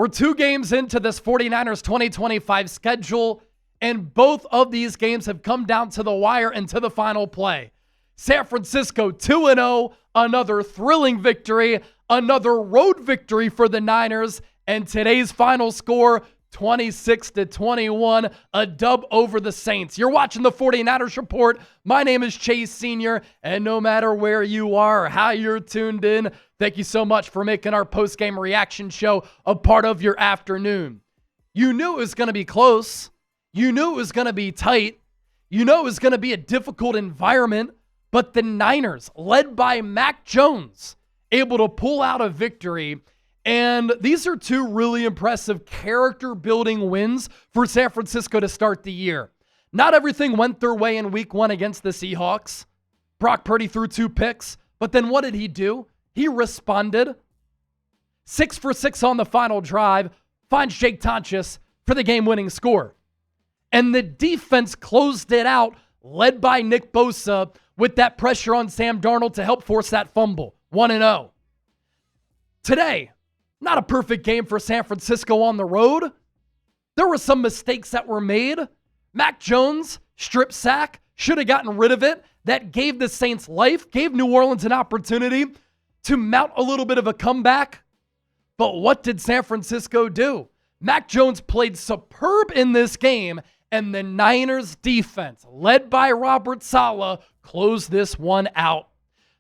We're 2 games into this 49ers 2025 schedule, and both of these games have come down to the wire and to the final play. San Francisco 2-0, another thrilling victory, another road victory for the Niners, and today's final score, 26-21, a dub over the Saints. You're watching the 49ers Report. My name is Chase Sr., and no matter where you are or how you're tuned in, thank you so much for making our post-game reaction show a part of your afternoon. You knew it was going to be close. You knew it was going to be tight. You know it was going to be a difficult environment, but the Niners, led by Mac Jones, able to pull out a victory. And these are 2 really impressive character-building wins for San Francisco to start the year. Not everything went their way in week 1 against the Seahawks. Brock Purdy threw 2 picks, but then what did he do? He responded. 6 for 6 on the final drive, finds Jake Tonches for the game-winning score. And the defense closed it out, led by Nick Bosa, with that pressure on Sam Darnold to help force that fumble. 1-0. Today, not a perfect game for San Francisco on the road. There were some mistakes that were made. Mac Jones, strip sack, should have gotten rid of it. That gave the Saints life, gave New Orleans an opportunity to mount a little bit of a comeback. But what did San Francisco do? Mac Jones played superb in this game, and the Niners defense, led by Robert Saleh, closed this one out.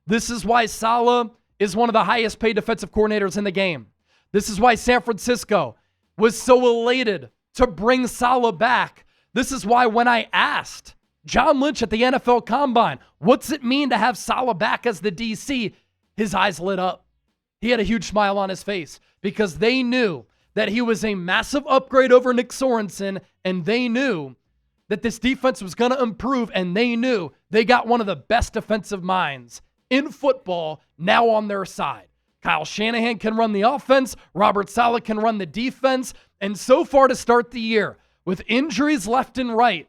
This is why Saleh is one of the highest paid defensive coordinators in the game. This is why San Francisco was so elated to bring Saleh back. This is why when I asked John Lynch at the NFL Combine, what's it mean to have Saleh back as the DC? His eyes lit up. He had a huge smile on his face because they knew that he was a massive upgrade over Nick Sorensen, and they knew that this defense was going to improve, and they knew they got one of the best defensive minds in football now on their side. Kyle Shanahan can run the offense. Robert Saleh can run the defense. And so far to start the year, with injuries left and right,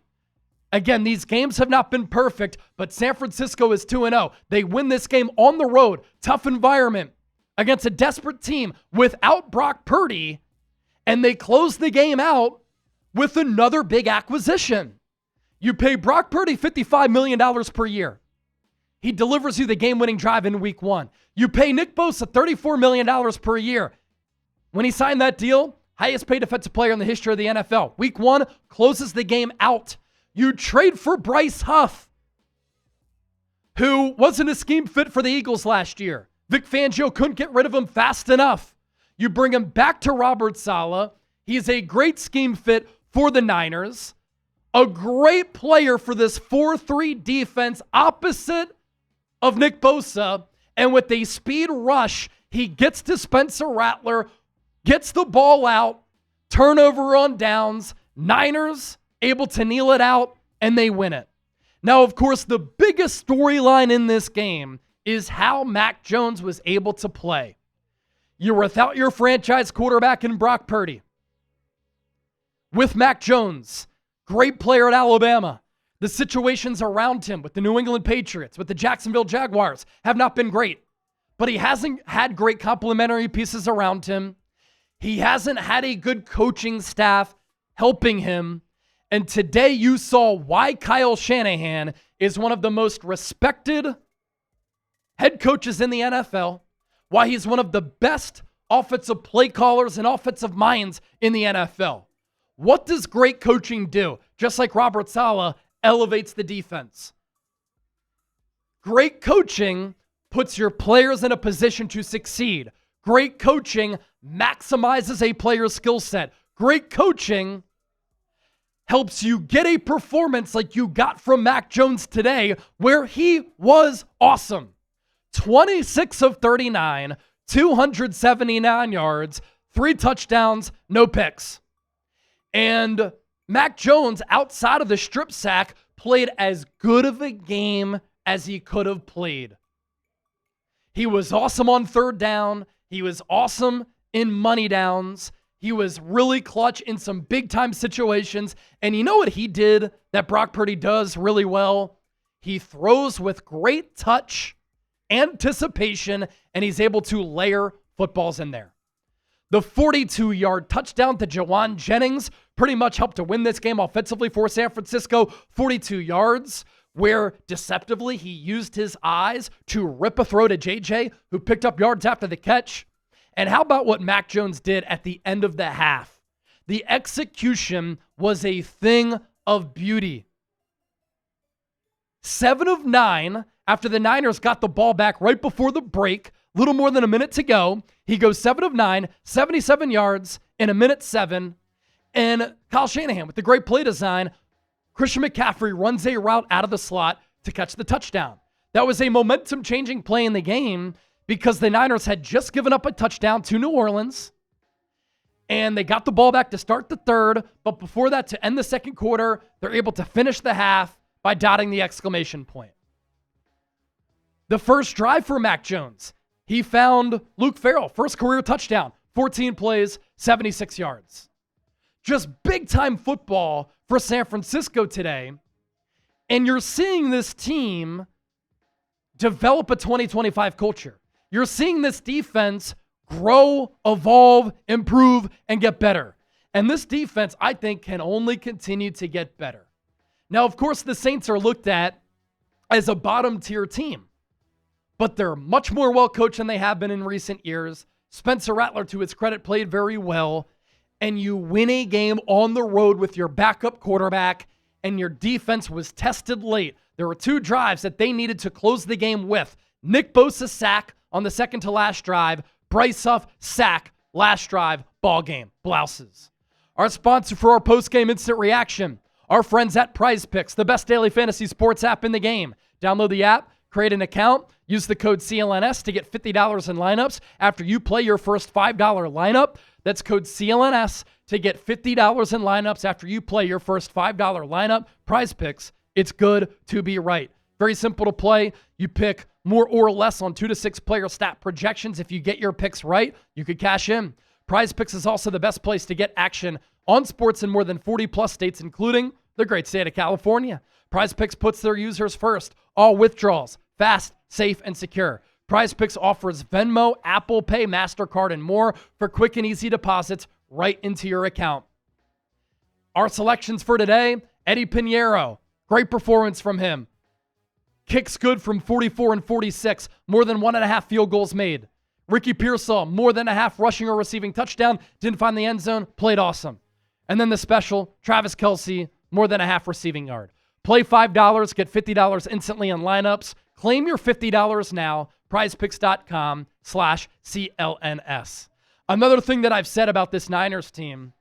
again, these games have not been perfect, but San Francisco is 2-0. They win this game on the road, tough environment, against a desperate team without Brock Purdy, and they close the game out with another big acquisition. You pay Brock Purdy $55 million per year. He delivers you the game-winning drive in week 1. You pay Nick Bosa $34 million per year. When he signed that deal, highest paid defensive player in the history of the NFL. Week 1 closes the game out. You trade for Bryce Huff, who wasn't a scheme fit for the Eagles last year. Vic Fangio couldn't get rid of him fast enough. You bring him back to Robert Saleh. He's a great scheme fit for the Niners. A great player for this 4-3 defense opposite of Nick Bosa. And with a speed rush, he gets to Spencer Rattler, gets the ball out, turnover on downs. Niners able to kneel it out, and they win it. Now, of course, the biggest storyline in this game is how Mac Jones was able to play. You're without your franchise quarterback in Brock Purdy. With Mac Jones, great player at Alabama. The situations around him with the New England Patriots, with the Jacksonville Jaguars have not been great. But he hasn't had great complementary pieces around him. He hasn't had a good coaching staff helping him. And today you saw why Kyle Shanahan is one of the most respected head coaches in the NFL, why he's one of the best offensive play callers and offensive minds in the NFL. What does great coaching do? Just like Robert Saleh elevates the defense. Great coaching puts your players in a position to succeed. Great coaching maximizes a player's skill set. Great coaching helps you get a performance like you got from Mac Jones today, where he was awesome. 26 of 39, 279 yards, 3 touchdowns, no picks. And Mac Jones, outside of the strip sack, played as good of a game as he could have played. He was awesome on 3rd down. He was awesome in money downs. He was really clutch in some big-time situations. And you know what he did that Brock Purdy does really well? He throws with great touch, anticipation, and he's able to layer footballs in there. The 42-yard touchdown to Jauan Jennings pretty much helped to win this game offensively for San Francisco. 42 yards, where deceptively he used his eyes to rip a throw to JJ, who picked up yards after the catch. And how about what Mac Jones did at the end of the half? The execution was a thing of beauty. 7 of 9 after the Niners got the ball back right before the break, little more than a minute to go. He goes 7 of 9, 77 yards in a minute 7. And Kyle Shanahan with the great play design, Christian McCaffrey runs a route out of the slot to catch the touchdown. That was a momentum-changing play in the game because the Niners had just given up a touchdown to New Orleans, and they got the ball back to start the third, but before that, to end the second quarter, they're able to finish the half by dotting the exclamation point. The first drive for Mac Jones, he found Luke Farrell, first career touchdown, 14 plays, 76 yards. Just big-time football for San Francisco today, and you're seeing this team develop a 2025 culture. You're seeing this defense grow, evolve, improve, and get better. And this defense, I think, can only continue to get better. Now, of course, the Saints are looked at as a bottom-tier team, but they're much more well-coached than they have been in recent years. Spencer Rattler, to his credit, played very well. And you win a game on the road with your backup quarterback, and your defense was tested late. There were 2 drives that they needed to close the game with. Nick Bosa sack on the second to last drive. Bryce Huff sack last drive. Ball game. Blouses. Our sponsor for our post-game instant reaction, our friends at Prize Picks, the best daily fantasy sports app in the game. Download the app, create an account, use the code CLNS to get $50 in lineups after you play your first $5 lineup. That's code CLNS to get $50 in lineups after you play your first $5 lineup. Prize Picks, it's good to be right. Very simple to play. You pick more or less on 2 to 6 player stat projections. If you get your picks right, you could cash in. Prize Picks is also the best place to get action on sports in more than 40 plus states, including the great state of California. Prize Picks puts their users first. All withdrawals, fast, safe, and secure. Prize Picks offers Venmo, Apple Pay, MasterCard, and more for quick and easy deposits right into your account. Our selections for today, Eddie Pinheiro. Great performance from him. Kicks good from 44 and 46. More than 1.5 field goals made. Ricky Pearsall, more than a half rushing or receiving touchdown. Didn't find the end zone. Played awesome. And then the special, Travis Kelce, more than a half receiving yard. Play $5, get $50 instantly in lineups. Claim your $50 now. prizepicks.com/CLNS. Another thing that I've said about this Niners team,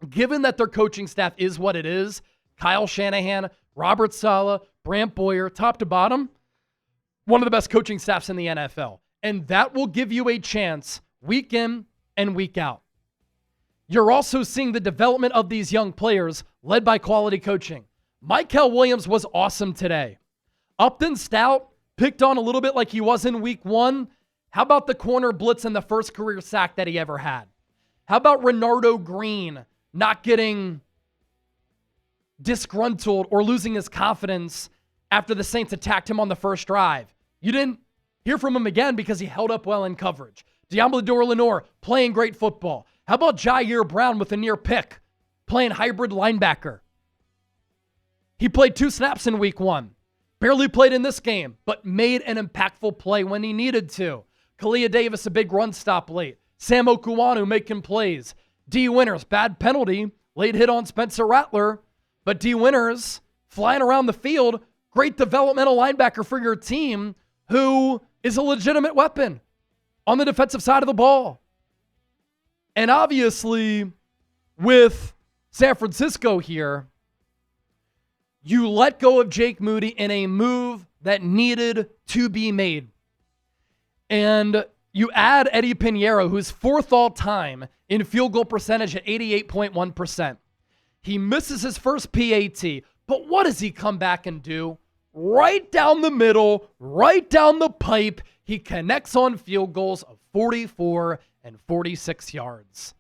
given that their coaching staff is what it is, Kyle Shanahan, Robert Saleh, Brant Boyer, top to bottom, one of the best coaching staffs in the NFL. And that will give you a chance week in and week out. You're also seeing the development of these young players led by quality coaching. Mykel Williams was awesome today. Upton Stout picked on a little bit like he was in week 1. How about the corner blitz and the first career sack that he ever had? How about Renardo Green not getting disgruntled or losing his confidence after the Saints attacked him on the first drive? You didn't hear from him again because he held up well in coverage. Deommodore Lenoir playing great football. How about Jair Brown with a near pick, playing hybrid linebacker? He played 2 snaps in week 1. Barely played in this game, but made an impactful play when he needed to. Kalia Davis, a big run stop late. Sam Okuwanu making plays. D. Winters, bad penalty, late hit on Spencer Rattler, but D. Winters flying around the field, great developmental linebacker for your team who is a legitimate weapon on the defensive side of the ball. And obviously, with San Francisco here, you let go of Jake Moody in a move that needed to be made. And you add Eddie Pinheiro, who's 4th all-time in field goal percentage at 88.1%. He misses his first PAT, but what does he come back and do? Right down the middle, right down the pipe, he connects on field goals of 44 and 46 yards.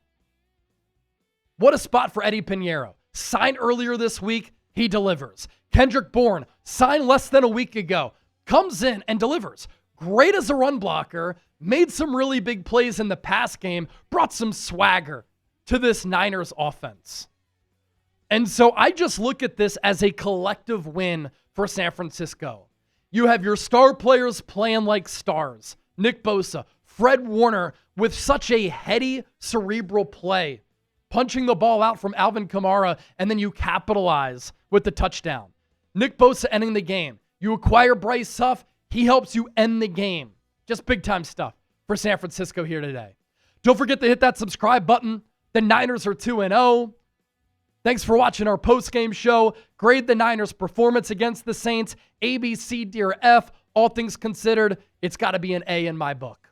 What a spot for Eddie Pinheiro. Signed earlier this week, he delivers. Kendrick Bourne, signed less than a week ago, comes in and delivers. great as a run blocker, made some really big plays in the pass game, brought some swagger to this Niners offense. And so I just look at this as a collective win for San Francisco. You have your star players playing like stars. Nick Bosa, Fred Warner with such a heady, cerebral play, punching the ball out from Alvin Kamara, and then you capitalize with the touchdown. Nick Bosa ending the game. You acquire Bryce Huff, he helps you end the game. Just big-time stuff for San Francisco here today. Don't forget to hit that subscribe button. The Niners are 2-0. Thanks for watching our post-game show. Grade the Niners' performance against the Saints. A, B, C, D, or F. All things considered, it's got to be an A in my book.